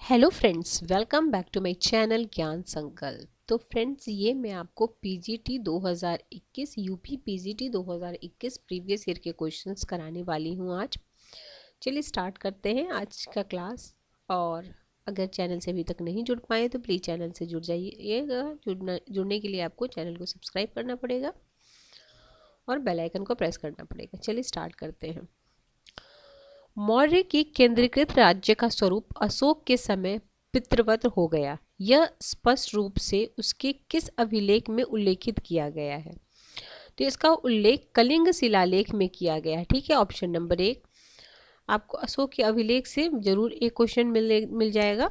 Hello friends, welcome back to my channel Gyan Sankalp. तो friends, ये मैं आपको PGT 2021 UP PGT 2021 previous year के क्वेश्चंस कराने वाली हूँ आज। चलिए स्टार्ट करते हैं आज का क्लास। और अगर चैनल से अभी तक नहीं जुड़ पाए तो प्लीज़ चैनल से जुड़ जाइएगा। जुड़ने के लिए आपको चैनल को सब्सक्राइब करना पड़ेगा और बेल आइकन को प्रेस करना पड़ेगा। चलिए स्टार्ट करते हैं। मौर्य की केंद्रीकृत राज्य का स्वरूप अशोक के समय पितृवत हो गया। यह स्पष्ट रूप से उसके किस अभिलेख में उल्लेखित किया गया है? तो इसका उल्लेख कलिंग शिलालेख में किया गया है। ठीक है, ऑप्शन नंबर 1 आपको अशोक के अभिलेख से जरूर एक क्वेश्चन मिल जाएगा।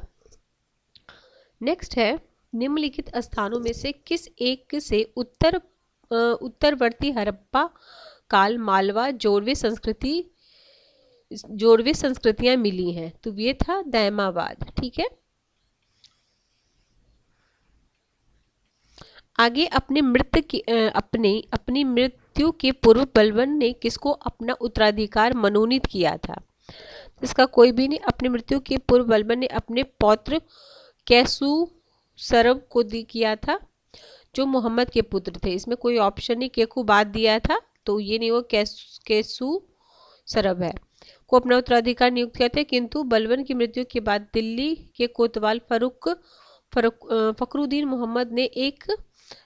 नेक्स्ट है, निम्नलिखित स्थानों में से किस एक से उत्तरवर्ती हड़प्पा काल मालवा जोड़वे संस्कृतियां मिली हैं? तो ये था दैमाबाद। ठीक है, आगे अपनी मृत्यु के पूर्व बलबन ने किसको अपना उत्तराधिकार मनोनीत किया था? इसका कोई भी नहीं। अपनी मृत्यु के पूर्व बलबन ने अपने पौत्र कैसु सरब को किया था, जो मोहम्मद के पुत्र थे। इसमें कोई ऑप्शन नहीं, केकू बाद दिया था तो ये नहीं, वो कैसु सरब है को अपना उत्तराधिकार नियुक्त किया था। किंतु बलबन की मृत्यु के बाद दिल्ली के कोतवाल फखरुद्दीन मोहम्मद ने एक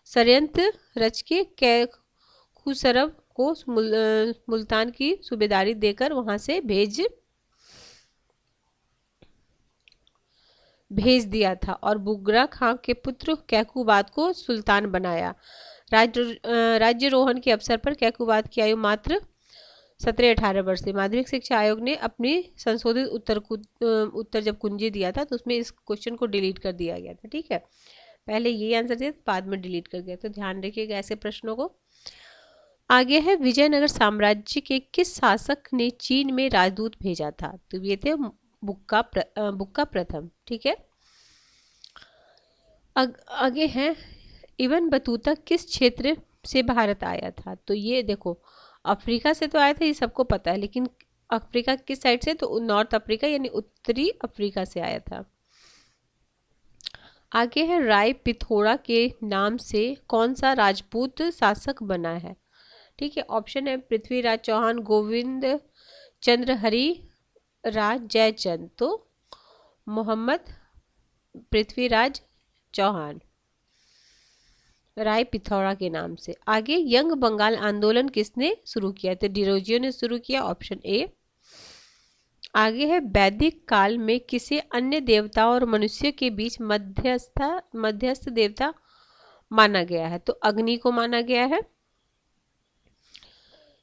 षड्यंत्र रच के खुसरब को मुल्तान की सूबेदारी देकर वहां से भेज दिया था और बुगरा खां के पुत्र कैकुबाद को सुल्तान बनाया। राज्यरोहण के अवसर पर कैकुबाद की आयु मात्र 17-18 वर्ष थी। माध्यमिक शिक्षा आयोग ने अपनी संशोधित उत्तर जब कुंजी दिया था तो उसमें इस क्वेश्चन को डिलीट कर दिया गया था। ठीक है, पहले ये आंसर दिया, बाद में डिलीट कर दिया, तो ध्यान रखिएगा ऐसे प्रश्नों को। आगे है, विजयनगर साम्राज्य के किस शासक ने चीन में राजदूत भेजा था? तो ये थे बुक्का प्रथम। ठीक है, आगे है, इब्न बतूता किस क्षेत्र से भारत आया था? तो ये देखो, अफ्रीका से तो आया था, ये सबको पता है, लेकिन अफ्रीका किस साइड से? तो नॉर्थ अफ्रीका यानी उत्तरी अफ्रीका से आया था। आगे है, राय पिथौरा के नाम से कौन सा राजपूत शासक बना है? ठीक है, ऑप्शन है पृथ्वीराज चौहान, गोविंद चंद्र हरि राज जयचंद। तो मोहम्मद पृथ्वीराज चौहान राय पिथौरा के नाम से। आगे, यंग बंगाल आंदोलन किसने शुरू किया? तो डिरोजियो ने शुरू किया, ऑप्शन ए। आगे है, वैदिक काल में किसे अन्य देवता और मनुष्य के बीच मध्यस्थ देवता माना गया है? तो अग्नि को माना गया है।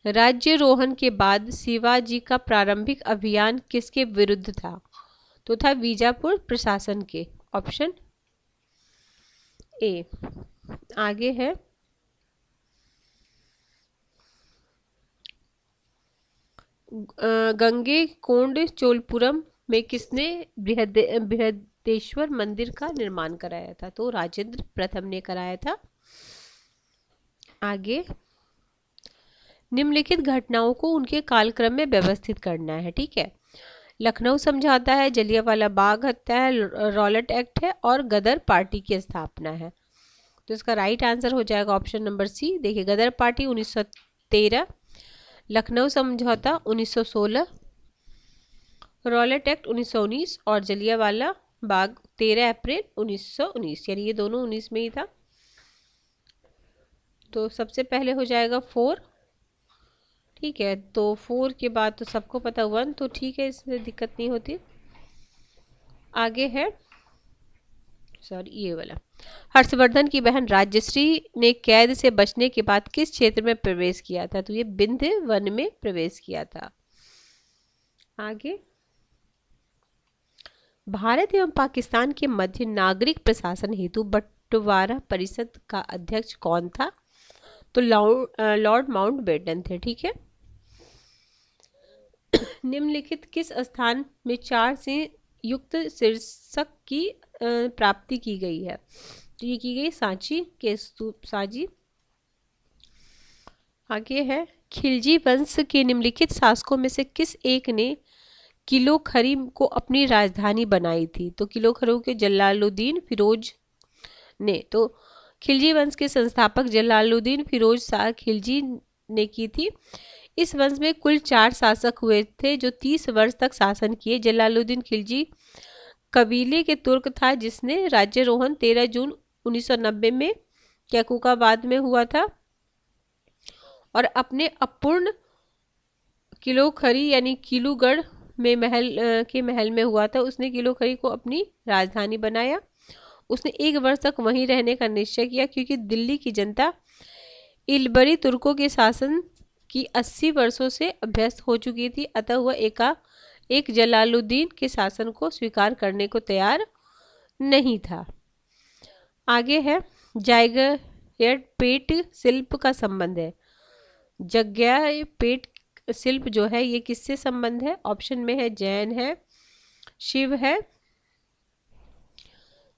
राज्यरोहण के बाद शिवाजी का प्रारंभिक अभियान किसके विरुद्ध था? तो था बीजापुर प्रशासन के, ऑप्शन ए। आगे है, गंगे कोंड चोलपुरम में किसने बृहदेश्वर मंदिर का निर्माण कराया था? तो राजेंद्र प्रथम ने कराया था। आगे, निम्नलिखित घटनाओं को उनके कालक्रम में व्यवस्थित करना है। ठीक है, लखनऊ समझौता है, जलियांवाला बाग हत्या है, रॉलेट एक्ट है और गदर पार्टी की स्थापना है। तो इसका राइट आंसर हो जाएगा ऑप्शन नंबर सी। देखिए, गदर पार्टी 1913, लखनऊ समझौता 1916, रॉलेट एक्ट 1919 और जलियांवाला बाग 13 अप्रैल 1919, यानी ये दोनों 19 में ही था। तो सबसे पहले हो जाएगा 4। ठीक है, तो 4 के बाद तो सबको पता 1, तो ठीक है, इसमें दिक्कत नहीं होती। आगे है, सॉरी ये वाला, हर्षवर्धन की बहन राजश्री ने कैद से बचने के बाद किस क्षेत्र में प्रवेश किया था? तो ये विंध्य वन में प्रवेश किया था। आगे, भारत एवं पाकिस्तान के मध्य नागरिक प्रशासन हेतु बंटवारा परिषद का अध्यक्ष कौन था? तो लॉर्ड माउंटबेटन थे। ठीक है, निम्नलिखित किस स्थान में 4 से युक्त शीर्षक की प्राप्ति की गई है? तो ये की गई सांची के स्तूप साजी। आगे है, खिलजी वंश के निम्नलिखित शासकों में से किस एक ने किलो खरी को अपनी राजधानी बनाई थी? तो किलो खरू के जलालुद्दीन फिरोज ने। तो खिलजी वंश के संस्थापक जलालुद्दीन फिरोज शाह खिलजी ने की थी। इस वंश में कुल 4 शासक हुए थे जो 30 वर्ष तक शासन किए। जलालुद्दीन खिलजी कबीले के तुर्क था जिसने राज्यारोहण 13 जून 1990 में कैकुकाबाद में हुआ था और अपने अपूर्ण किलोखरी यानी किलूगढ़ में महल में हुआ था। उसने किलोखरी को अपनी राजधानी बनाया। उसने 1 वर्ष तक वहीं रहने का निश्चय किया क्योंकि दिल्ली की जनता इलबरी तुर्कों के शासन की 80 वर्षों से अभ्यस्त हो चुकी थी, अतः वह एक जलालुद्दीन के शासन को स्वीकार करने को तैयार नहीं था। आगे है जग्यापेट शिल्प का संबंध है। जग्यापेट शिल्प जो है ये किससे संबंध है? ऑप्शन में है जैन है, शिव है,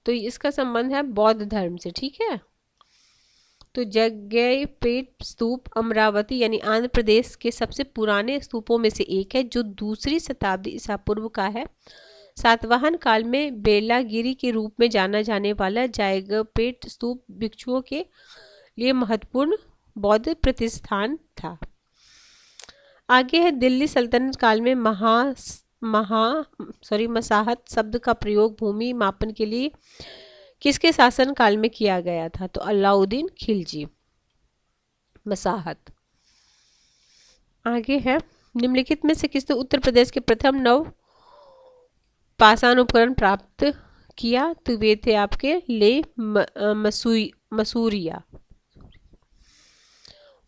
तो इसका संबंध है बौद्ध धर्म से। ठीक है, तो जग्यापेट स्तूप अमरावती यानी आंध्र प्रदेश के सबसे पुराने स्तूपों में से एक है जो 2री शताब्दी ईसा पूर्व का है। सातवाहन काल में बेलागिरी के रूप में जाना जाने वाला जग्यापेट स्तूप भिक्षुओं के लिए महत्वपूर्ण बौद्ध प्रतिष्ठान था। आगे है दिल्ली सल्तनत काल में मसाहत शब्द का प्रयोग भूमि मापन के लिए किसके शासन काल में किया गया था? तो अलाउद्दीन खिलजी। मसाहत। आगे है निम्नलिखित में से किसने उत्तर प्रदेश के प्रथम नव पाषाण उपकरण प्राप्त किया? तो वे थे आपके मसूरिया।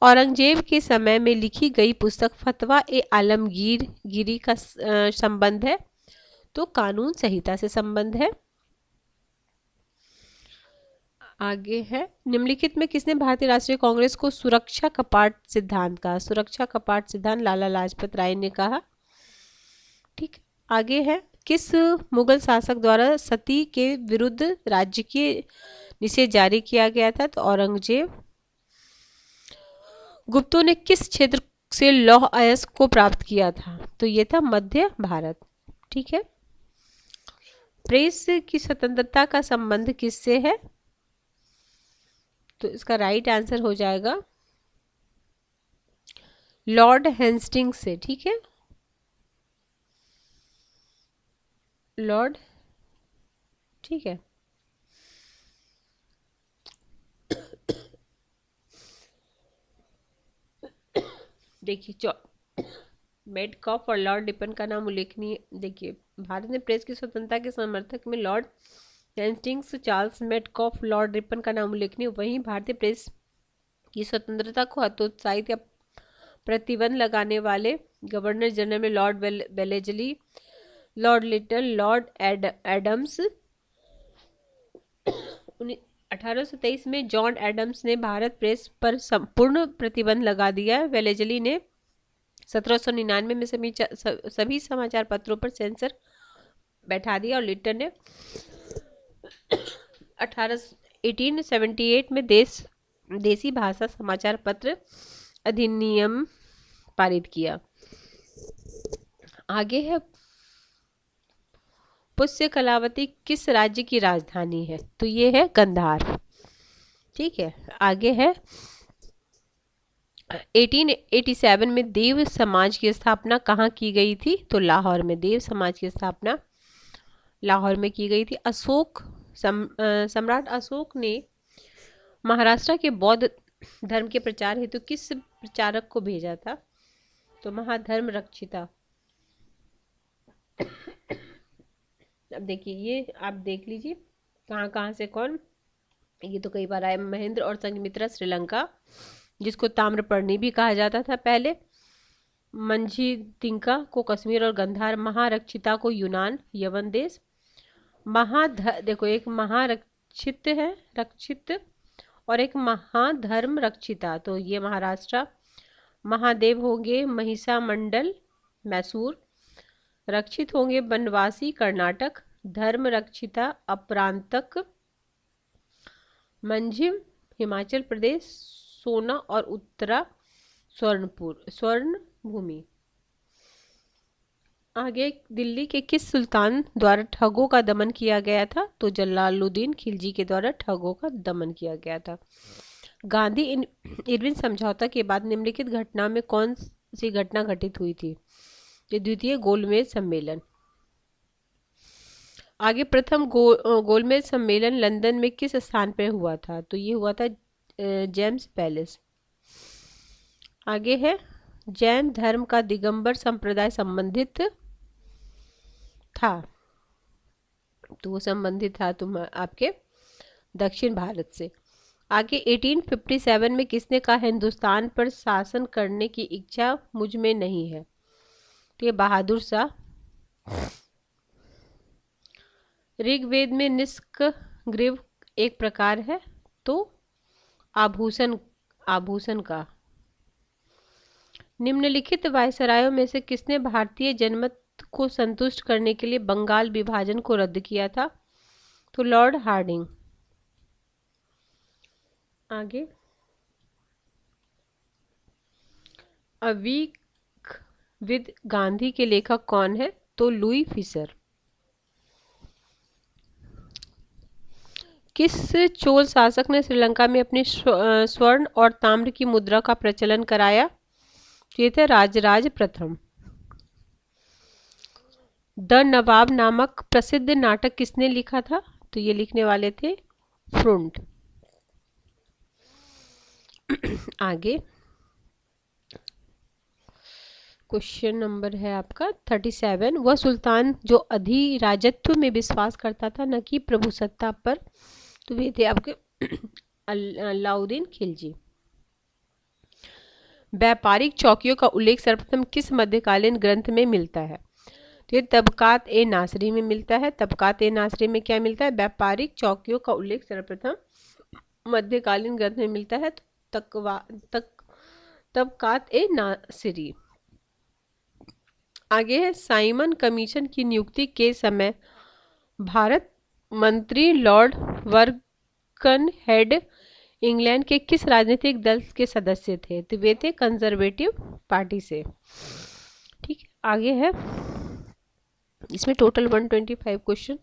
औरंगजेब के समय में लिखी गई पुस्तक फतवा ए आलमगीरी का संबंध है? तो कानून संहिता से संबंध है। आगे है निम्नलिखित में किसने भारतीय राष्ट्रीय कांग्रेस को सुरक्षा कपाट सिद्धांत कहा? सुरक्षा कपाट सिद्धांत लाला लाजपत राय ने कहा। ठीक, आगे है किस मुगल शासक द्वारा सती के विरुद्ध राजकीय निषेध जारी किया गया था? तो औरंगजेब। गुप्तों ने किस क्षेत्र से लौह अयस्क को प्राप्त किया था? तो ये था मध्य भारत। ठीक है, प्रेस की स्वतंत्रता का संबंध किससे है? तो इसका राइट आंसर हो जाएगा लॉर्ड हेस्टिंग्स से। ठीक है, लॉर्ड। ठीक है, देखिए मेडकॉफ और लॉर्ड रिपन का नाम उल्लेखनीय। देखिए भारत में प्रेस की स्वतंत्रता के समर्थक में lord Hastings, Charles Metcalfe, lord Ripon का नाम उल्लेखनीय। वहीं भारतीय प्रेस की स्वतंत्रता को हतोत्साहित या प्रतिबंध लगाने वाले गवर्नर जनरल में lord Wellesley, lord Little, lord Adams. 1823 में जॉन एडम्स ने भारत प्रेस पर संपूर्ण प्रतिबंध लगा दिया। वेलेजली ने 1799 में सभी समाचार पत्रों पर सेंसर बैठा दिया और लिटल ने 1878 में देसी भाषा समाचार पत्र अधिनियम पारित किया। आगे है पुष्य कलावती किस राज्य की राजधानी है? तो ये है गंधार। ठीक है, आगे है 1887 में देव समाज की स्थापना कहाँ की गई थी? तो लाहौर में। देव समाज की स्थापना लाहौर में की गई थी। सम्राट अशोक ने महाराष्ट्र के बौद्ध धर्म के प्रचार हेतु किस प्रचारक को भेजा था? तो महाधर्म रक्षिता। अब देखिए ये आप देख लीजिए कहाँ कहाँ से कौन, ये तो कई बार आए। महेंद्र और संघमित्रा श्रीलंका, जिसको ताम्रपर्णी भी कहा जाता था पहले। मंझी तिंका को कश्मीर और गंधार। महारक्षिता को यूनान यवन देश। देखो एक महारक्षित है रक्षित और एक महाधर्म रक्षिता, तो ये महाराष्ट्र। महादेव होंगे महिषा मंडल मैसूर। रक्षित होंगे बनवासी कर्नाटक। धर्म रक्षिता अपरांतक मंझिम हिमाचल प्रदेश। सोना और उत्तरा स्वर्ण भूमि। आगे, दिल्ली के किस सुल्तान द्वारा ठगों का दमन किया गया था? तो जलालुद्दीन खिलजी के द्वारा ठगों का दमन किया गया था। गांधी इरविन समझौता के बाद निम्नलिखित घटना में कौन सी घटना घटित हुई थी? ये द्वितीय गोलमेज सम्मेलन। आगे, प्रथम गोलमेज सम्मेलन लंदन में किस स्थान पर हुआ था? तो ये हुआ था जेम्स पैलेस। आगे है, जैन धर्म का दिगंबर संप्रदाय संबंधित था? तो वो संबंधित था आपके दक्षिण भारत से। आगे, 1857 में किसने कहा हिंदुस्तान पर शासन करने की इच्छा मुझ में नहीं है? तो ये बहादुर शाह। ऋग्वेद में निष्क ग्रीव एक प्रकार है, तो आभूषण का। निम्नलिखित वायसरायों में से किसने भारतीय जनमत को संतुष्ट करने के लिए बंगाल विभाजन को रद्द किया था? तो लॉर्ड हार्डिंग। आगे, अ वीक विद गांधी के लेखक कौन है? तो लुई फिशर। किस चोल शासक ने श्रीलंका में अपनी स्वर्ण और ताम्र की मुद्रा का प्रचलन कराया? ये थे राजराज प्रथम। द नवाब नामक प्रसिद्ध नाटक किसने लिखा था? तो ये लिखने वाले थे फ्रुंट। आगे, क्वेश्चन नंबर है आपका 37। वह सुल्तान जो अधिराजत्व में विश्वास करता था न कि प्रभुसत्ता पर? तो वे थे आपके अलाउद्दीन खिलजी। व्यापारिक चौकियों का उल्लेख सर्वप्रथम किस मध्यकालीन ग्रंथ में मिलता है? तो ये तबकात ए नासरी में मिलता है। तबकात ए नासरी में क्या मिलता है? व्यापारिक चौकियों का उल्लेख सर्वप्रथम मध्यकालीन ग्रंथ में मिलता है, तबकात ए नासरी। आगे है, साइमन कमीशन की नियुक्ति के समय भारत मंत्री लॉर्ड वर्कन हेड इंग्लैंड के किस राजनीतिक दल के सदस्य थे? तो वे थे कंजर्वेटिव पार्टी से। ठीक है, आगे है, इसमें टोटल 125 क्वेश्चन।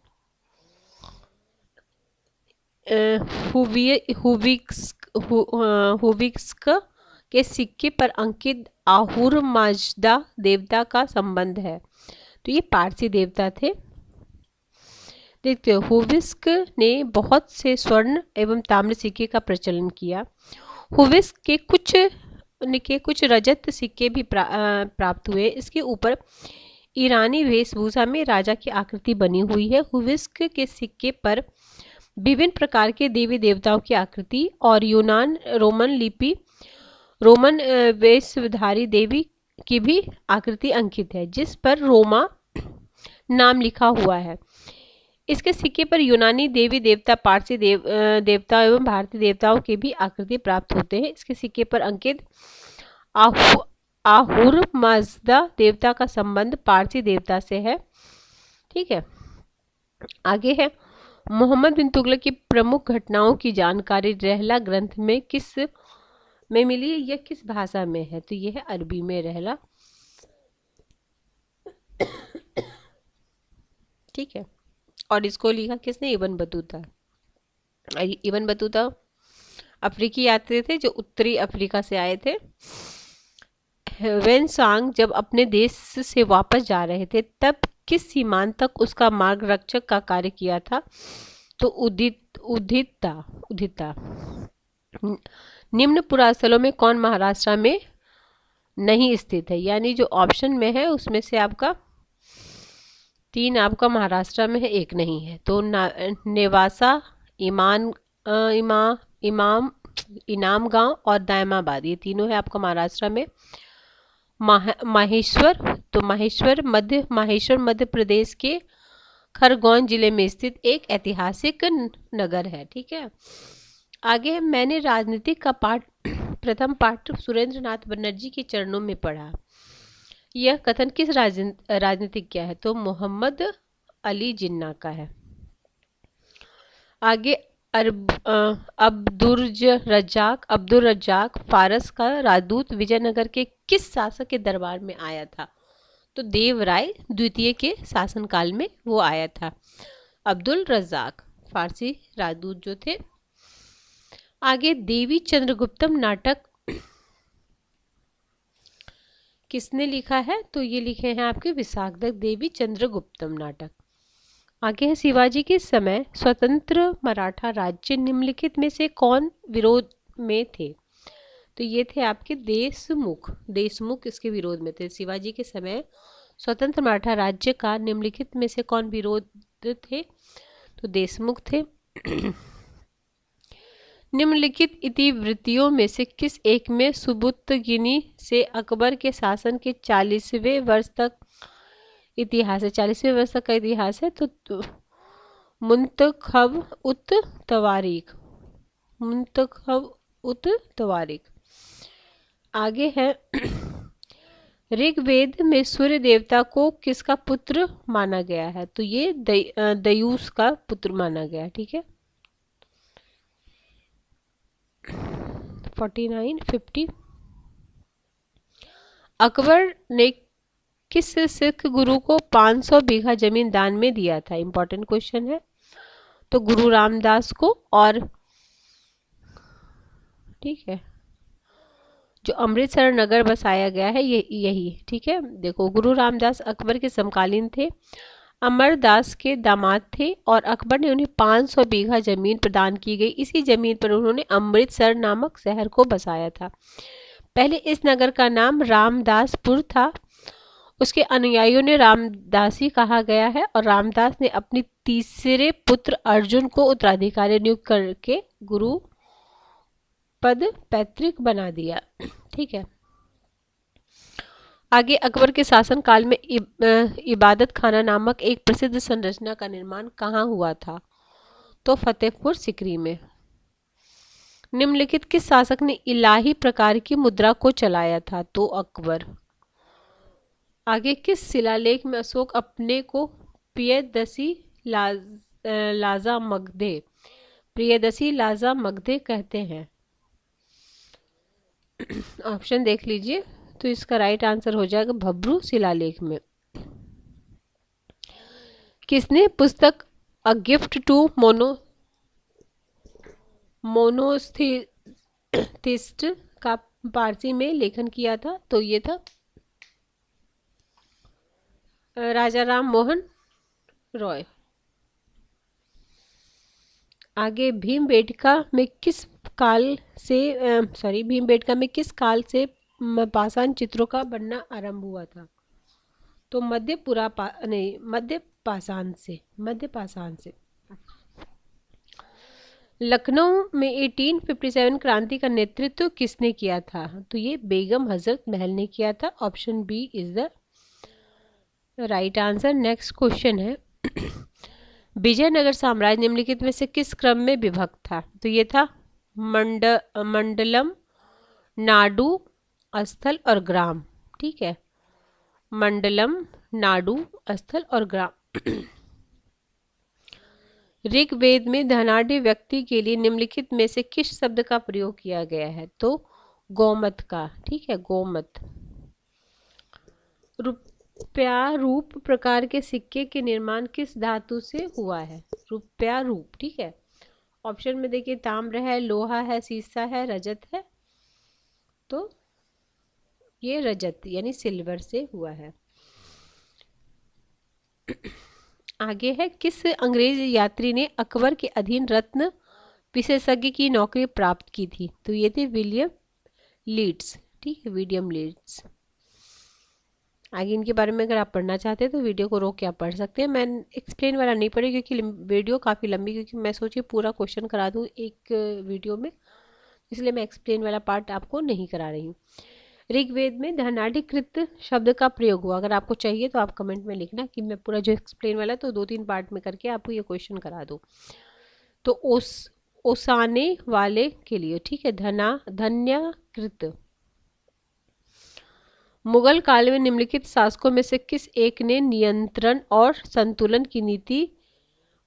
हुविक्स्क के सिक्के पर अंकित आहुर माजदा देवता का संबंध है? तो ये पारसी देवता थे। देखते हो, हुविस्क ने बहुत से स्वर्ण एवं ताम्र सिक्के का प्रचलन किया। हुविस्क के कुछ रजत सिक्के भी प्राप्त हुए। इसके ऊपर ईरानी वेशभूषा में राजा की आकृति बनी हुई है। हुविस्क के सिक्के पर विभिन्न प्रकार के देवी देवताओं की आकृति और रोमन वेशधारी देवी की भी आकृति अंकित है, जिस पर रोमा नाम लिखा हुआ है। इसके सिक्के पर यूनानी देवी देवता, पारसी देवता एवं भारतीय देवताओं के भी आकृति प्राप्त होते हैं। इसके सिक्के पर अंकित आहुर माजदा देवता का संबंध पारसी देवता से है। ठीक है, आगे है, मोहम्मद बिन तुगलक की प्रमुख घटनाओं की जानकारी रहला ग्रंथ में किस में मिली? यह किस भाषा में है? तो यह है अरबी में रहला। ठीक है, और इसको लिखा किसने? Ibn Battuta. इब्न बतूता अफ्रीकी यात्री थे जो उत्तरी अफ्रीका से आए थे। वेनसांग जब अपने देश से वापस जा रहे थे तब किस सीमांत तक उसका मार्गरक्षक का कार्य किया था? तो उदिता। निम्न पुरास्थलों में कौन महाराष्ट्र में नहीं स्थित है? यानी जो ऑप्शन में है उसमें से आपका 3 आपका महाराष्ट्र में है, 1 नहीं है। तो नेवासा, इनाम गांव और दायमाबाद, ये तीनों है आपका महाराष्ट्र में। माहेश्वर मध्य प्रदेश के खरगोन जिले में स्थित एक ऐतिहासिक नगर है। ठीक है, आगे मैंने राजनीतिक का प्रथम पाठ सुरेंद्रनाथ बनर्जी के चरणों में पढ़ा। यह कथन किस राजनीतिक क्या है? तो मोहम्मद अली जिन्ना का है। आगे, अब्दुल रज्जाक फारस का राजदूत विजयनगर के किस शासक के दरबार में आया था? तो देवराय द्वितीय के शासनकाल में वो आया था। अब्दुल रज़ाक फारसी राजदूत जो थे। आगे देवी चंद्रगुप्तम नाटक किसने लिखा है? तो ये लिखे हैं आपके विशाखदत्त देवी चंद्रगुप्तम नाटक। आगे है शिवाजी के समय स्वतंत्र मराठा राज्य निम्नलिखित में से कौन विरोध में थे? तो ये थे आपके देशमुख इसके विरोध में थे। शिवाजी के समय स्वतंत्र मराठा राज्य का निम्नलिखित में से कौन विरोध थे? तो देशमुख थे। निम्नलिखित इतिवृत्तियों में से किस एक में सुबुत्तगिनी से अकबर के शासन के 40वें वर्ष तक इतिहास है? 40वें वर्ष तक का इतिहास है। तो मुंतखब उत तवारीख। आगे है ऋग्वेद में सूर्य देवता को किसका पुत्र माना गया है? तो ये दयूस का पुत्र माना गया। ठीक है। 49-50 अकबर ने किस सिख गुरु को 500 बीघा जमीन दान में दिया था? इंपॉर्टेंट क्वेश्चन है। तो गुरु रामदास को। और ठीक है, जो अमृतसर नगर बसाया गया है ये यही। ठीक है, देखो गुरु रामदास अकबर के समकालीन थे, अमरदास के दामाद थे और अकबर ने उन्हें 500 बीघा जमीन प्रदान की गई। इसी जमीन पर उन्होंने अमृतसर नामक शहर को बसाया था। पहले इस नगर का नाम रामदासपुर था। उसके अनुयायियों ने रामदासी कहा गया है और रामदास ने अपनी तीसरे पुत्र अर्जुन को उत्तराधिकारी नियुक्त करके गुरु पद पैतृक बना दिया। ठीक है। आगे अकबर के शासनकाल में इबादत खाना नामक एक प्रसिद्ध संरचना का निर्माण कहाँ हुआ था? तो फतेहपुर सिकरी में। निम्नलिखित किस शासक ने इलाही प्रकार की मुद्रा को चलाया था? तो अकबर। आगे किस शिलालेख में अशोक अपने को प्रियदसी लाजा मगधे कहते हैं? ऑप्शन देख लीजिए। तो इसका राइट आंसर हो जाएगा भब्रू शिलालेख में। किसने पुस्तक अ गिफ्ट टू मोनोथिस्ट का पारसी में लेखन किया था? तो ये था राजा राम मोहन रॉय। आगे भीमबेटका में किस काल से पाषाण चित्रों का बनना आरंभ हुआ था? तो मध्य पाषाण से। लखनऊ में 1857 क्रांति का नेतृत्व किसने किया था? तो ये बेगम हजरत महल ने किया था। Option B is the right answer. Next question है विजयनगर साम्राज्य निम्नलिखित में से किस क्रम में विभक्त था? तो ये था मंडलम, नाडु, स्थल और ग्राम। ठीक है, मंडलम, नाडु, स्थल और ग्राम। ऋग्वेद में धनाढ़ व्यक्ति के लिए निम्नलिखित में से किस शब्द का प्रयोग किया गया है? तो गोमत का। ठीक है, गोमत। रुप्यारूप प्रकार के सिक्के के निर्माण किस धातु से हुआ है? रुप्यारूप। ठीक है, ऑप्शन में देखिए ताम्र है, लोहा है, सीसा है, रजत है। तो ये रजत यानी सिल्वर से हुआ है। आगे है किस अंग्रेज यात्री ने अकबर के अधीन रत्न विशेषज्ञ की नौकरी प्राप्त की थी? तो ये थे विलियम लीड्स। ठीक है, विलियम लीड्स। आगे इनके बारे में अगर आप पढ़ना चाहते हैं तो वीडियो को रोक के आप पढ़ सकते हैं। मैं एक्सप्लेन वाला नहीं पढ़ी क्योंकि वीडियो काफ़ी लंबी, क्योंकि मैं सोची पूरा क्वेश्चन करा दूँ एक वीडियो में, इसलिए मैं एक्सप्लेन वाला पार्ट आपको नहीं करा रही हूँ। ऋग्वेद में धनाढ़ीकृत शब्द का प्रयोग हुआ। अगर आपको चाहिए तो आप कमेंट में लिखना कि मैं पूरा जो एक्सप्लेन वाला तो 2-3 पार्ट में करके आपको ये क्वेश्चन करा दूँ। तो ओसाने वाले के लिए। ठीक है, धन्यकृत। मुगल काल में निम्नलिखित शासकों में से किस एक ने नियंत्रण और संतुलन की नीति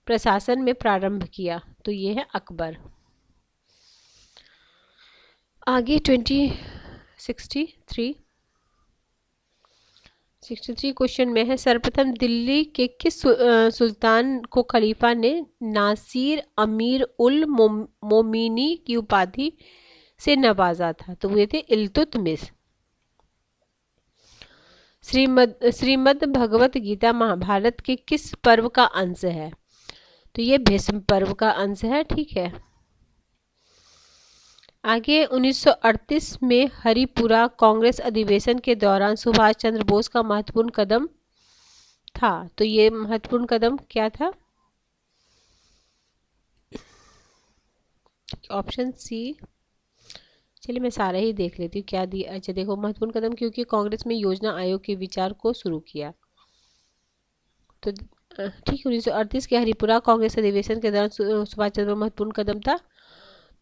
प्रशासन में प्रारंभ किया? तो ये है अकबर। आगे 2063 63 क्वेश्चन में है, सर्वप्रथम दिल्ली के किस सुल्तान को खलीफा ने नासिर अमीर उल मोमिनी की उपाधि से नवाजा था? तो वे थे इल्तुतमिश। श्रीमद् भगवत गीता महाभारत के किस पर्व का अंश है? तो ये भीष्म पर्व का अंश है। ठीक है। आगे 1938 में हरिपुरा कांग्रेस अधिवेशन के दौरान सुभाष चंद्र बोस का महत्वपूर्ण कदम था। तो ये महत्वपूर्ण कदम क्या था? Option C. चलिए मैं सारा ही देख लेती हूँ क्या दिया। अच्छा देखो, महत्वपूर्ण कदम क्योंकि कांग्रेस में योजना आयोग के विचार को शुरू किया। तो ठीक है, 1938 के हरिपुरा कांग्रेस अधिवेशन के दौरान सुभाष चंद्र महत्वपूर्ण कदम था।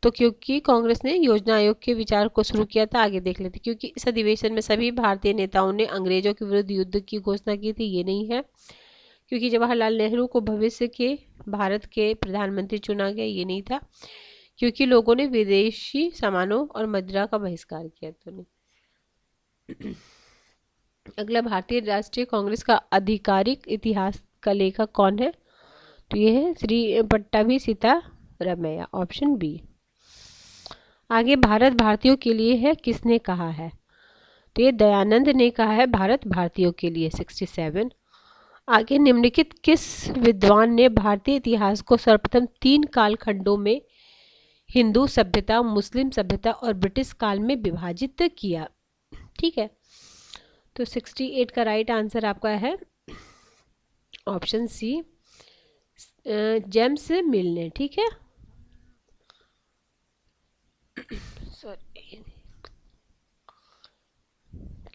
तो क्योंकि कांग्रेस ने योजना आयोग के विचार को शुरू किया था। आगे देख लेते, क्योंकि इस अधिवेशन में सभी भारतीय नेताओं ने अंग्रेजों के विरुद्ध युद्ध की घोषणा की थी। ये नहीं है। क्योंकि जवाहरलाल नेहरू को भविष्य के भारत के प्रधानमंत्री चुना गया। ये नहीं था। क्योंकि लोगों ने विदेशी सामानों और मदिरा का बहिष्कार किया। तो नहीं। अगला, भारतीय राष्ट्रीय कांग्रेस का आधिकारिक इतिहास का लेखक कौन है? तो ये है श्री पट्टाभी सीतारामैया। Option B. आगे, भारत भारतीयों के लिए है किसने कहा है? तो ये दयानंद ने कहा है भारत भारतीयों के लिए। 67। आगे, निम्नलिखित किस विद्वान ने भारतीय इतिहास को सर्वप्रथम 3 कालखंडों में हिंदू सभ्यता, मुस्लिम सभ्यता और ब्रिटिश काल में विभाजित किया? ठीक है। तो 68 का राइट आंसर आपका है ऑप्शन सी, जेम्स मिल ने। ठीक है। सॉरी,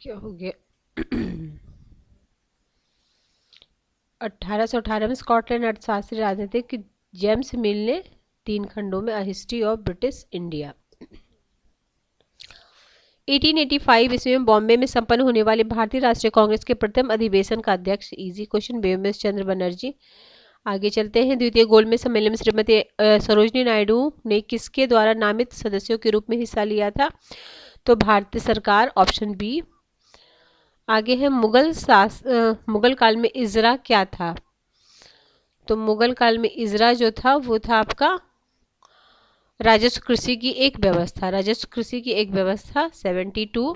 क्या हो गया? 1818 में स्कॉटलैंड अर्थशास्त्री राजनीतिक जेम्स मिल ने 3 खंडों में a history of British India. 1885 ईस्वी में बॉम्बे में संपन्न होने वाले भारतीय राष्ट्रीय कांग्रेस के प्रथम अधिवेशन का अध्यक्ष, इजी क्वेश्चन, बेमस चंद्र बनर्जी। आगे चलते हैं। द्वितीय गोलमेज सम्मेलन में श्रीमती सरोजनी नायडू ने किसके द्वारा नामित सदस्यों के रूप में हिस्सा लिया था? तो भारतीय सरकार। Option B. आगे है, मुगल काल में इजरा क्या था? तो मुगल काल में इजरा जो था वो था आपका राजस्व कृषि की एक व्यवस्था। राजस्व कृषि की एक व्यवस्था। 72।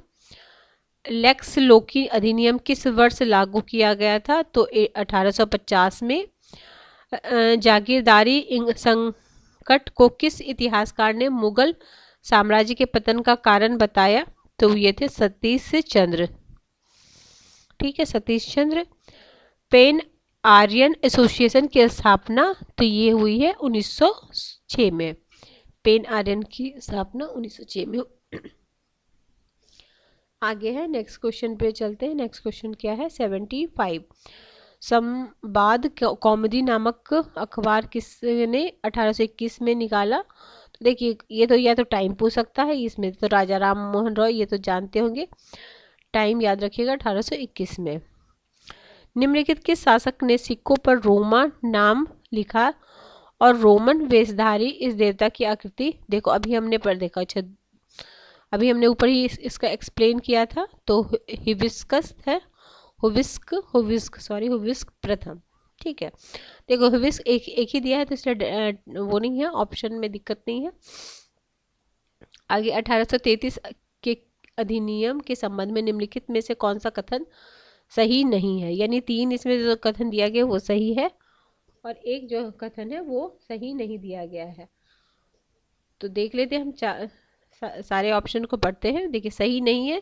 लेक्स लोकी अधिनियम किस वर्ष लागू किया गया था? तो 1850 में। जागीरदारी संकट को किस इतिहासकार ने मुगल साम्राज्य के पतन का कारण बताया? तो ये थे सतीश चंद्र। ठीक है, सतीश चंद्र। पेन आर्यन एसोसिएशन की स्थापना तो ये हुई है 1906 में। पेन आर्यन की स्थापना 1906 में। आगे है, नेक्स्ट क्वेश्चन पे चलते हैं। नेक्स्ट क्वेश्चन क्या है? 75। संवाद कौमुदी नामक अखबार किसने 1821 में निकाला? तो देखिए, ये तो या तो टाइम पूछ सकता है, इसमें तो राजा राम मोहन रॉय, ये तो जानते होंगे। टाइम याद रखिएगा, 1821 में। निम्नलिखित किस शासक ने सिक्कों पर रोमा नाम लिखा और रोमन वेशधारी इस देवता की आकृति? देखो अभी हमने पर देखा, अच्छा अभी हमने ऊपर ही इसका एक्सप्लेन किया था। तो हिबिस्कस है, हुविस्क प्रथम। ठीक है। देखो हुविस्क एक ही दिया है तो इसलिए वो नहीं है, ऑप्शन में दिक्कत नहीं है। आगे 1833 के अधिनियम के संबंध में निम्नलिखित में से कौन सा कथन सही नहीं है? यानी 3 इसमें जो कथन दिया गया वो सही है और एक जो कथन है वो सही नहीं दिया गया है। तो देख लेते हैं, हम सारे ऑप्शन को पढ़ते हैं। देखिए, सही नहीं है,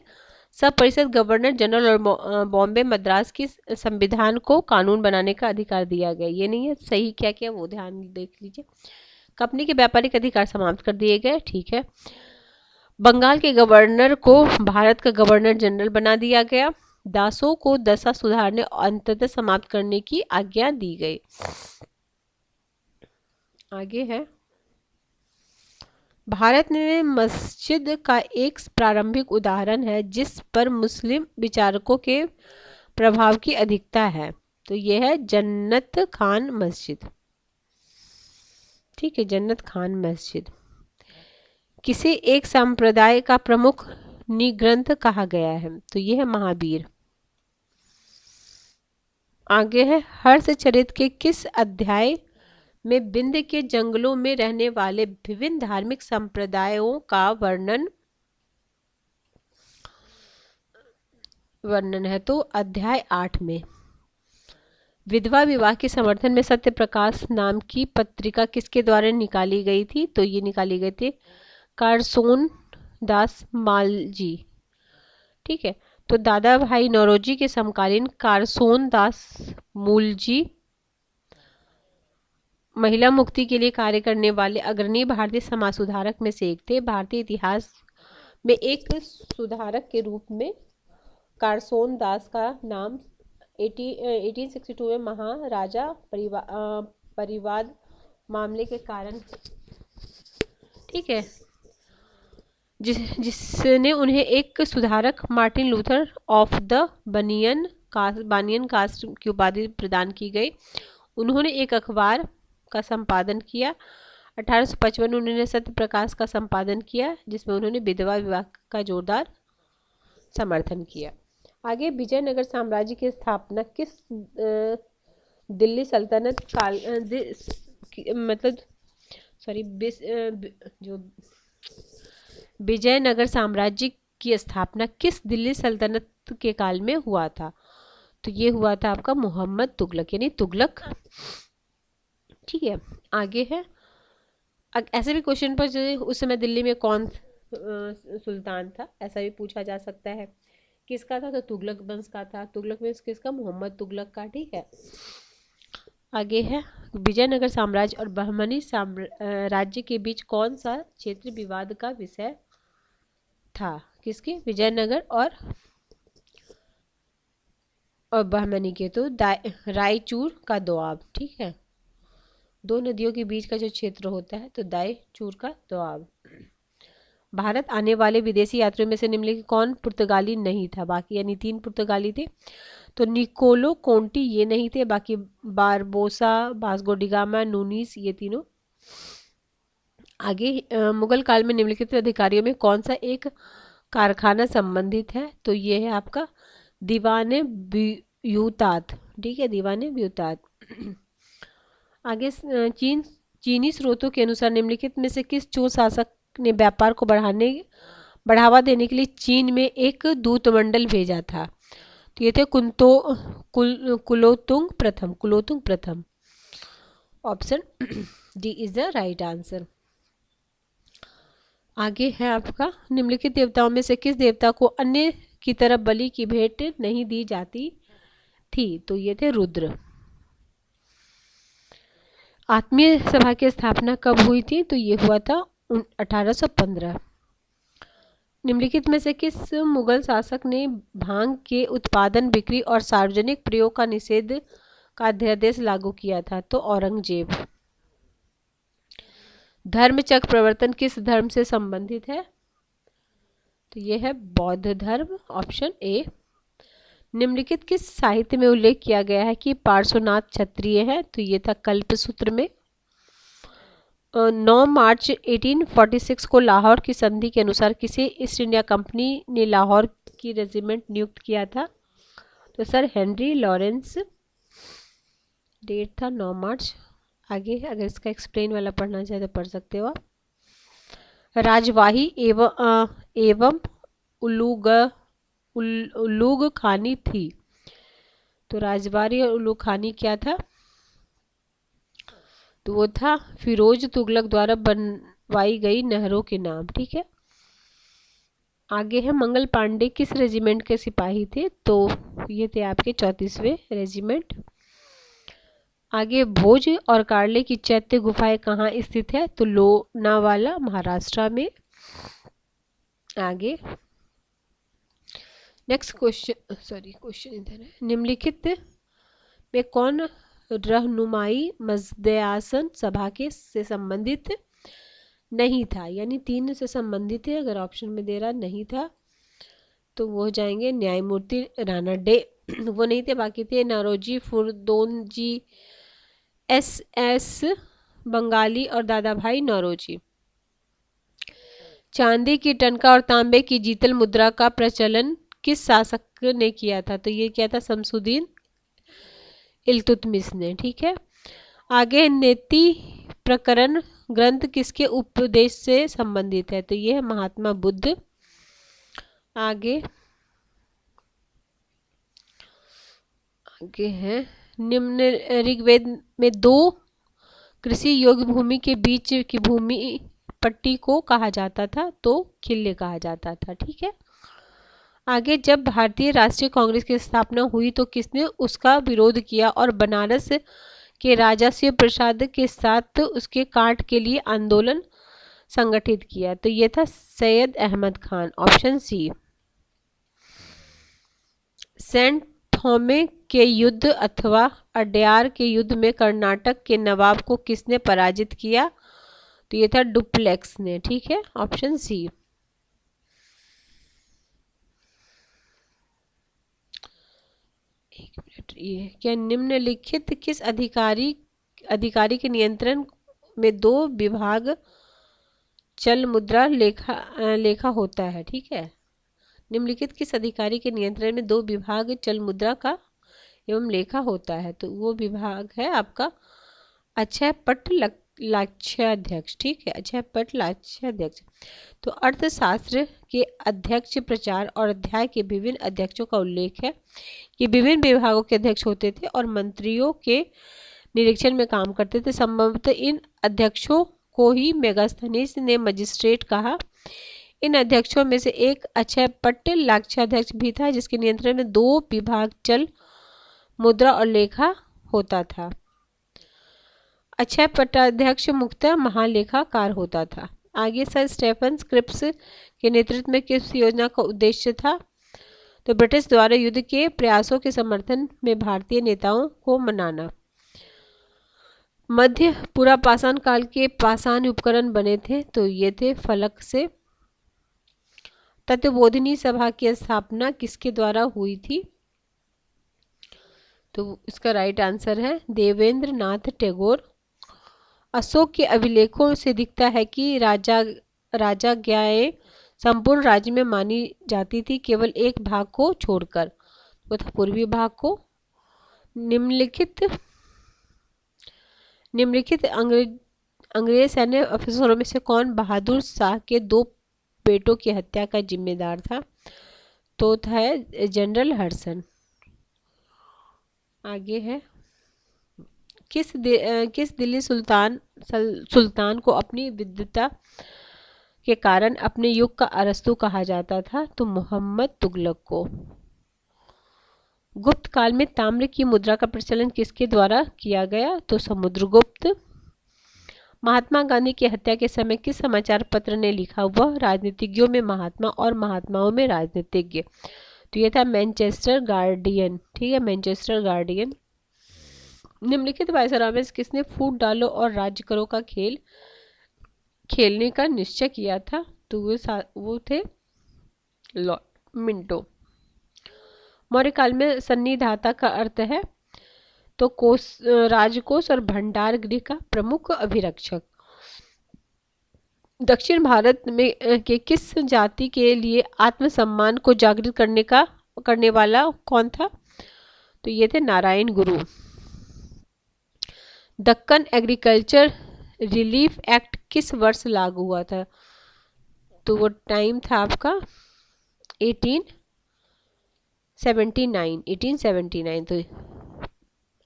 सब परिषद गवर्नर जनरल और बॉम्बे मद्रास की संविधान को कानून बनाने का अधिकार दिया गया। ये नहीं है। सही क्या क्या वो ध्यान देख लीजिए। कंपनी के व्यापारिक अधिकार समाप्त कर दिए गए। ठीक है। बंगाल के गवर्नर को भारत का गवर्नर जनरल बना दिया गया। दासों को दशा सुधारने और अंततः समाप्त करने की आज्ञा दी गई। आगे है, भारत में मस्जिद का एक प्रारंभिक उदाहरण है जिस पर मुस्लिम विचारकों के प्रभाव की अधिकता है। तो यह है जन्नत खान मस्जिद। ठीक है, जन्नत खान मस्जिद। किसे एक संप्रदाय का प्रमुख निग्रंथ कहा गया है? तो यह है महावीर। आगे है हर्षचरित के किस अध्याय में विंध्य के जंगलों में रहने वाले विभिन्न धार्मिक संप्रदायों का वर्णन है? तो अध्याय 8 में। विधवा विवाह के समर्थन में सत्य प्रकाश नाम की पत्रिका किसके द्वारा निकाली गई थी? तो ये निकाली गई थी कारसोन दास मालजी। ठीक है, तो दादा भाई नौरोजी के समकालीन कारसोन दास मूलजी महिला मुक्ति के लिए कार्य करने वाले अग्रणी भारतीय समाज सुधारक में से एक थे। भारतीय इतिहास में एक सुधारक के रूप में कारसोन दास का नाम 1862 में महाराजा परिवाद मामले के कारण, ठीक है, जिसने उन्हें एक सुधारक Martin Luther of the Banian caste की उपाधि प्रदान की गई। उन्होंने एक अखबार का संपादन किया। 1855 में उन्होंने सत्य प्रकाश का संपादन किया, जिसमें उन्होंने विधवा विवाह का जोरदार समर्थन किया। आगे, विजयनगर साम्राज्य की स्थापना किस दिल्ली सल्तनत काल विजयनगर साम्राज्य की स्थापना किस दिल्ली सल्तनत के काल में हुआ था? तो ये हुआ था आपका मोहम्मद तुगलक, यानी तुगलक। ठीक है, आगे है ऐसे भी क्वेश्चन पर जो उस समय दिल्ली में कौन सुल्तान था, ऐसा भी पूछा जा सकता है। किसका था? तो तुगलक वंश का था। तुगलक वंश किसका? मोहम्मद तुगलक का। ठीक है, आगे है विजयनगर साम्राज्य और बहमनी राज्य के बीच कौन सा क्षेत्र विवाद का विषय था? किसके? विजयनगर और बहमनी के। तो रायचूर का दोआब। ठीक है, दो नदियों के बीच का जो क्षेत्र होता है, तो रायचूर का दोआब। भारत आने वाले विदेशी यात्रियों में से निम्नलिखित कौन पुर्तगाली नहीं था? बाकी यानी 3 पुर्तगाली थे। तो निकोलो कोंटी ये नहीं थे, बाकी Barbosa, Vasco da Gama, Nunes, ये तीनों। आगे, मुगल काल में निम्नलिखित अधिकारियों में कौन सा एक कारखाना संबंधित है? तो ये है आपका दीवाने ब्यूतात। ठीक है, दीवाने ब्यूतात। आगे, चीनी स्रोतों के अनुसार निम्नलिखित में से किस चो शासक ने व्यापार को बढ़ावा देने के लिए चीन में एक दूतमंडल भेजा था? तो ये थे कुलोतुंग प्रथम। Option D is the right answer. आगे है आपका निम्नलिखित देवताओं में से किस देवता को अन्य की तरफ बलि की भेंट नहीं दी जाती थी? तो ये थे रुद्र। आत्मीय सभा की स्थापना कब हुई थी? तो ये हुआ था 1815। निम्नलिखित में से किस मुगल शासक ने भांग के उत्पादन, बिक्री और सार्वजनिक प्रयोग का निषेध का अध्यादेश लागू किया था? तो औरंगजेब। धर्मचक्र प्रवर्तन किस धर्म से संबंधित है? तो यह है बौद्ध धर्म। Option A. निम्नलिखित किस साहित्य में उल्लेख किया गया है कि पार्श्वनाथ क्षत्रिय है? तो ये था कल्पसूत्र में। 9 मार्च 1846 को लाहौर की संधि के अनुसार किसे ईस्ट इंडिया कंपनी ने लाहौर की रेजिमेंट नियुक्त किया था? तो सर हेनरी लॉरेंस। डेट था 9 मार्च। आगे अगर इसका एक्सप्लेन वाला पढ़ना चाहे तो पढ़ सकते हो आप। राजवाही एवं उलूग खानी थी। तो राजवारी और उलूग खानी क्या था? तो वो था फिरोज तुगलक द्वारा बनवाई गई नहरों के नाम। ठीक है, आगे है मंगल पांडे किस रेजिमेंट के सिपाही थे? तो ये थे आपके 34वें रेजिमेंट। आगे, भोज और कार्ले की चैत्य गुफाएं कहाँ स्थित है? तो लोनावाला, महाराष्ट्र में। आगे नेक्स्ट क्वेश्चन इधर है। निम्नलिखित में कौन रहनुमाई मजदयासन सभा के से संबंधित नहीं था? यानी 3 से संबंधित है। अगर ऑप्शन में दे रहा नहीं था तो वो हो जाएंगे न्यायमूर्ति रानाडे, वो नहीं थे। बाकी थे नारोजी फुरदोनजी, एस बंगाली और दादा भाई नौरोजी। चांदी की टंका और तांबे की जीतल मुद्रा का प्रचलन किस शासक ने किया था? तो ये क्या था? शमसुद्दीन इल्तुतमिश ने। ठीक है, आगे नेति प्रकरण ग्रंथ किसके उपदेश से संबंधित है? तो ये है महात्मा बुद्ध। आगे है निम्न ऋग्वेद में 2 कृषि योग्य भूमि के बीच की भूमि पट्टी को कहा जाता था? तो खिल्ले कहा जाता था। ठीक है, आगे जब भारतीय राष्ट्रीय कांग्रेस की स्थापना हुई तो किसने उसका विरोध किया और बनारस के राजा शिव प्रसाद के साथ उसके काट के लिए आंदोलन संगठित किया? तो ये था Syed Ahmad Khan, option C. Saint Thome के युद्ध अथवा अड्यार के युद्ध में कर्नाटक के नवाब को किसने पराजित किया? तो ये था डुप्लेक्स ने। ठीक है, ऑप्शन सी। एक मिनट, ये क्या निम्नलिखित किस अधिकारी के नियंत्रण में 2 विभाग चल मुद्रा लेखा होता है? ठीक है, निम्नलिखित किस अधिकारी के नियंत्रण में 2 विभाग चल मुद्रा का एवं लेखा होता है? तो वो विभाग है आपका अक्षय पट लाक्षाध्यक्ष। ठीक है, अक्षय पट लाक्षाध्यक्ष। तो अर्थशास्त्र के अध्यक्ष प्रचार और अध्याय के विभिन्न अध्यक्षों का उल्लेख है कि विभिन्न विभागों के अध्यक्ष होते थे और मंत्रियों के निरीक्षण में काम करते थे। संभवतः इन अध्यक्षों को ही मेगास्थनीज ने मजिस्ट्रेट कहा। इन अध्यक्षों में से एक अक्षय पट लाक्षाध्यक्ष भी था जिसके नियंत्रण में 2 विभाग चल मुद्रा और लेखा होता था। अक्षय पटाध्यक्ष मुख्यतः महालेखाकार होता था। आगे सर स्टेफन क्रिप्स के नेतृत्व में किस योजना का उद्देश्य था? तो ब्रिटिश द्वारा युद्ध के प्रयासों के समर्थन में भारतीय नेताओं को मनाना। मध्य पूरा पाषाण काल के पाषाण उपकरण बने थे? तो ये थे फलक से। तत्वबोधिनी सभा की स्थापना किसके द्वारा हुई थी? तो इसका राइट आंसर है देवेंद्र नाथ टैगोर। अशोक के अभिलेखों से दिखता है कि राजाज्ञाएं संपूर्ण राज्य में मानी जाती थी केवल एक भाग को छोड़कर, वो था पूर्वी भाग को। निम्नलिखित अंग्रेज सैन्य अफसरों में से कौन बहादुर शाह के 2 बेटों की हत्या का जिम्मेदार था? तो था जनरल हडसन। आगे है किस दिल्ली सुल्तान को अपनी विद्वता के कारण अपने युग का अरस्तू कहा जाता था? तो मोहम्मद तुगलक को। गुप्त काल में ताम्र की मुद्रा का प्रचलन किसके द्वारा किया गया? तो समुद्रगुप्त। महात्मा गांधी की हत्या के समय किस समाचार पत्र ने लिखा? वह राजनीतिज्ञों में महात्मा और महात्माओं में राजनीतिज्ञ। तो यह था मैनचेस्टर गार्डियन। ठीक है, मैनचेस्टर गार्डियन। निम्नलिखित वायसराय में किसने फूट डालो और राज्य करो का खेल खेलने का निश्चय किया था? तो वो थे लॉर्ड मिंटो। मौर्य काल में सन्निधाता का अर्थ है तो राजकोष और भंडार गृह का प्रमुख अभिरक्षक। दक्षिण भारत में के किस जाति के लिए आत्मसम्मान को जागृत करने वाला कौन था? तो ये थे नारायण गुरु। दक्कन एग्रीकल्चर रिलीफ एक्ट किस वर्ष लागू हुआ था? तो वो टाइम था आपका 1879। तो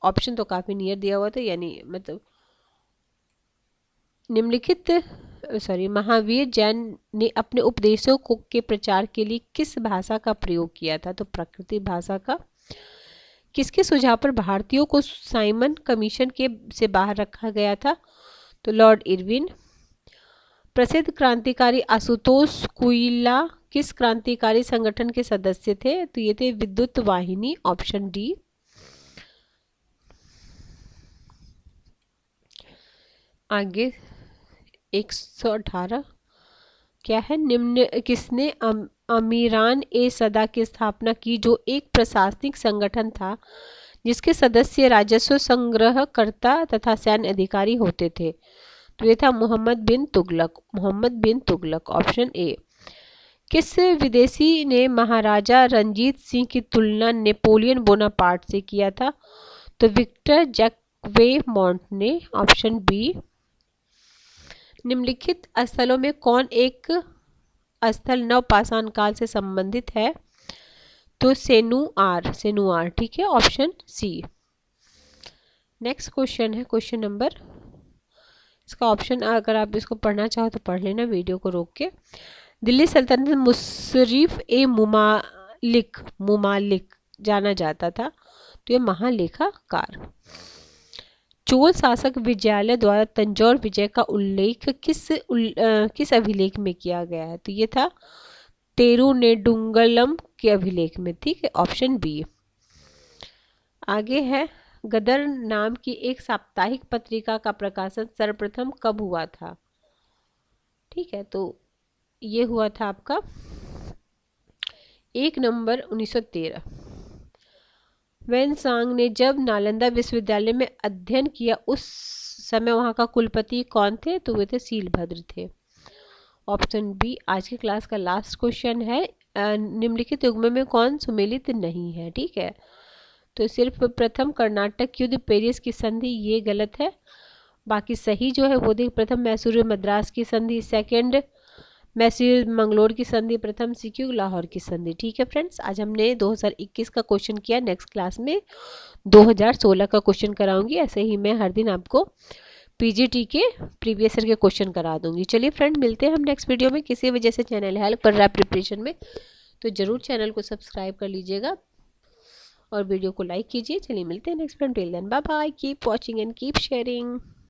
ऑप्शन तो काफी नियर दिया हुआ था, यानी मतलब निम्नलिखित महावीर जैन ने अपने उपदेशों के प्रचार के लिए किस भाषा का प्रयोग किया था? तो प्राकृतिक भाषा का। किसके सुझाव पर भारतीयों को साइमन कमीशन से बाहर रखा गया था? तो लॉर्ड इरविन। प्रसिद्ध क्रांतिकारी आशुतोष कुइला किस क्रांतिकारी संगठन के सदस्य थे? तो ये थे विद्युत वाहिनी, ऑप्शन डी। आगे 118 क्या है? निम्न किसने अमीरान ए सदा की स्थापना की जो एक प्रशासनिक संगठन था जिसके सदस्य राजस्व संग्रहकर्ता तथा सैन्य अधिकारी होते थे? तो ये था मोहम्मद बिन तुगलक, ऑप्शन ए। किस विदेशी ने महाराजा रंजीत सिंह की तुलना नेपोलियन बोनापार्ट से किया था? तो विक्टर जैकवेमॉन्ट ने। Option B. निम्नलिखित स्थलों में कौन एक स्थल नवपाषाण काल से संबंधित है? तो सेनुआर, ठीक है, ऑप्शन सी। नेक्स्ट क्वेश्चन है क्वेश्चन नंबर, इसका ऑप्शन अगर आप इसको पढ़ना चाहो तो पढ़ लेना वीडियो को रोक के। दिल्ली सल्तनत में मुशर्रिफ ए मुमालिक जाना जाता था, तो ये महालेखाकार। चोल शासक विजयालय द्वारा तंजौर विजय का उल्लेख किस अभिलेख में किया गया है? तो ये था तिरुनेडुंगलम के अभिलेख में, ठीक है, ऑप्शन बी। आगे है, गदर नाम की एक साप्ताहिक पत्रिका का प्रकाशन सर्वप्रथम कब हुआ था? ठीक है, तो ये हुआ था आपका 1 नवंबर 1913। वेनसांग ने जब नालंदा विश्वविद्यालय में अध्ययन किया उस समय वहां का कुलपति कौन थे? तो वे थे सीलभद्र थे, ऑप्शन बी। आज की क्लास का लास्ट क्वेश्चन है, निम्नलिखित युग्म में कौन सुमेलित नहीं है? ठीक है, तो सिर्फ प्रथम कर्नाटक युद्ध, पेरिस की संधि, ये गलत है। बाकी सही जो है वो देख, प्रथम मैसूर मद्रास की संधि, सेकंड मैसूर मंगलोर की संधि, प्रथम सिक्यू लाहौर की संधि। ठीक है फ्रेंड्स, आज हमने 2021 का क्वेश्चन किया, नेक्स्ट क्लास में 2016 का क्वेश्चन कराऊंगी। ऐसे ही मैं हर दिन आपको पीजीटी के प्रीवियस ईयर के क्वेश्चन करा दूंगी। चलिए फ्रेंड, मिलते हैं हम नेक्स्ट वीडियो में। किसी वजह से चैनल हेल्प कर रहा है प्रिपरेशन में तो जरूर चैनल को सब्सक्राइब कर लीजिएगा और वीडियो को लाइक कीजिए। चलिए मिलते हैं next friend, till then bye bye, keep watching and keep sharing.